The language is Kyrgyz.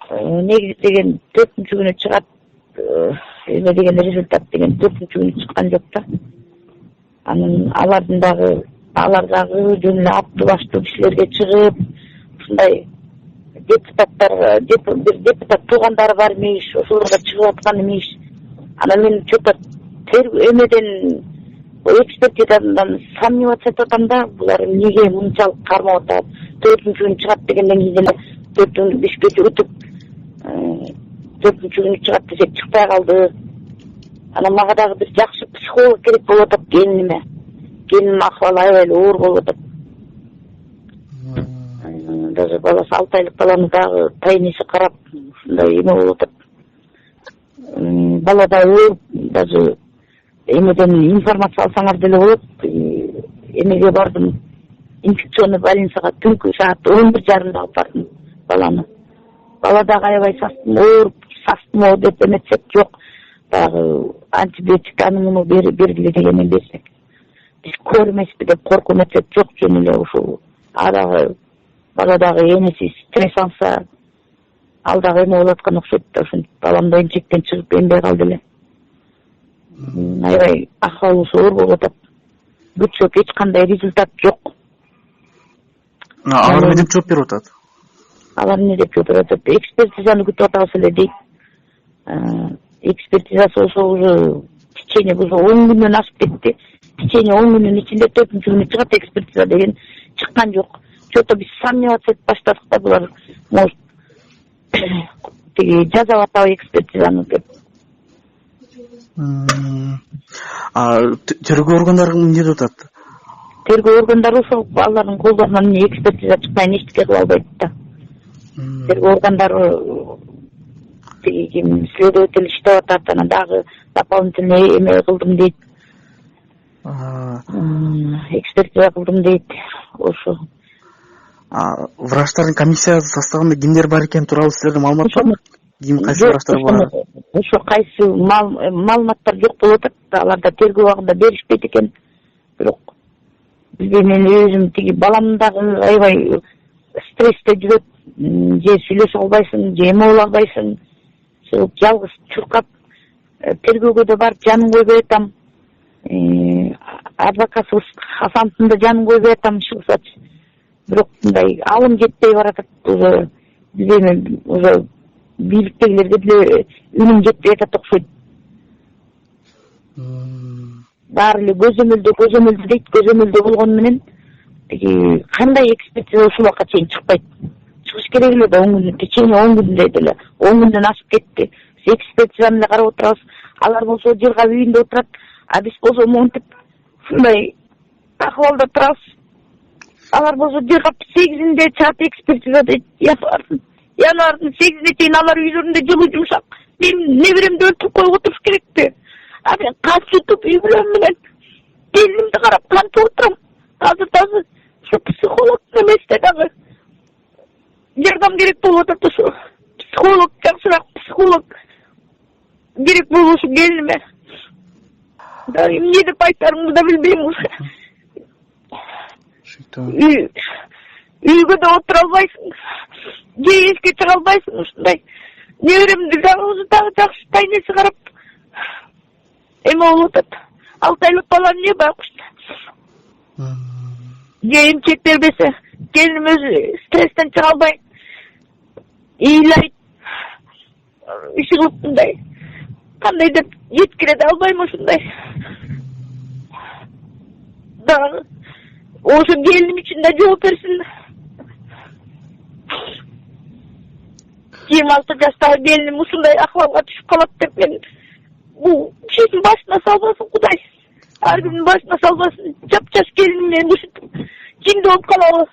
негизи деген 4-күнү чыгат, эме деген результат деген 4-күнү чыккан жок да. Анан алар дагы жөн эле аттуу баштуу кишилерге чыгып, ушундай депутат туугандары бар эмес, ошолорго чыгып аткан эмес. Анан мен что-то эмеден экспертизадан сомневаться этип атам да, булар эмнеге мынчалык кармап атат. 4-күнү чыгат дегенден кийин эле 4-5 кече өтүп 4-күнү чыгат десек чыкпай калды. Анан мага дагы бир жакшы психолог керек болуп атат келиниме. Келиним акыбалы аябай эле оор болуп атат. Даже баласы 6 айлык баланы дагы тайнеси карап ушундай эме болуп атат. Бала да оор, даже эмеден информация алсаңар деле болот. Эмеге бардым, инфекционный больницага түнкү саат 11:30 алып бардым баланы. Бала дагы аябай састым деп эметсек жок. Дагы антибиотик аны бергиле дегенен берсек. Биз көрмеспи деп коркуп эметсек жок, жөн эле ушул. Дагы бала дагы энеси стресс алса, ал дагы эме болуп аткан окшойт да, ошентип балам да эмчектен чыгып эмбей калды эле. Аябай акыбалысы оор болуп атат. Күтсөк эч кандай результат жок. Алар эмне деп жооп берип атат? Алар эмне деп жооп берип атат? Экспертизаны күтүп атабыз эле дейт. Экспертизасы ошо уже течение уже 10 күндөн ашып кетти. Течение 10 күнүн ичинде 4-күнү чыгат экспертиза деген чыккан жок. Что-то биз сомневаться этип баштадык да, булар может тиги жасап атабы экспертизаны деп. Тергөө органдары эмне деп атат? Тергөө органдары ошол алардын колдорунан экспертиза чыкпай эчтеке кыла албайт да. Тергөө органдары тиги ким следователь иштеп атат, анан дагы дополнительный эме кылдым дейт. Экспертиза кылдым дейт. Ошо. Врачтардын комиссиясы составында кимдер бар экени тууралуу силерде маалымат барбы? Ким кайсы врачтар бар? Ошо кайсы маалыматтар жок болуп атат. Аларда тергөө убагында беришпейт экен. Бирок мен өзүм тиги балам дагы аябай стрессте жүрөт. Же сүйлөшө албайсың, же эме боло албайсың. Жалгыз чуркап тергөөгө да барып жанын койбой атам. Адвокатыбыз Хасановдун да жанын койбой атам, чыгсачы. Бирок мындай алым жетпей баратат. Уже бийликтегилерге деле үнүм жетпей атат окшойт. Баары эле көзөмөлдө дейт. Көзөмөлдө болгону менен тиги кандай экспертиза ушул убакка чейин чыкпайт. Чыгыш керек эле да 10 күн, течение 10 күн дейт эле. 10 күндөн ашып кетти. Экспертизаны эле карап отурабыз. Алар болсо жыргап үйүндө отурат, а биз болсо монтип ушундай акыбалда турабыз. Алар болсо жыргап 8-inde чаат экспертиза дейт. Январдын 8-ине чейин алар үйлөрүндө жылуу жумшак. Мен неберемди өлтүрүп коюп отуруш керекти. А мен кантип үй бүлөм менен келинимди карап кантип отурам. Азыр дагы ушу психолог эместе дагы жардам керек болуп атат. Ушу психолог, жакшыраак психолог керек болушу келиниме. Да эмне деп айтарымды да билбейм уже. Үйгө да отура албайсың, же эшикке чыга албайсың, ушундай. Неберемди дагы жакшы тайнеси карап эме болуп атат. 6 айлык бала эмне байкуш. Же эмчек бербесе, келиним өзү стресстен чыга албай ыйлайт. Иши кылып мындай. Кандай деп жеткире да албайм ушундай. Дагы ошо келиним үчүн да жооп берсин. 26 жаштагы келиним ушундай акыбалга түшүп калат деп мен бул чечим башына салбасын Кудай. Ар кимдин башына салбасын. Жапжаш келиним менен ушинтип жиңде болуп калабы.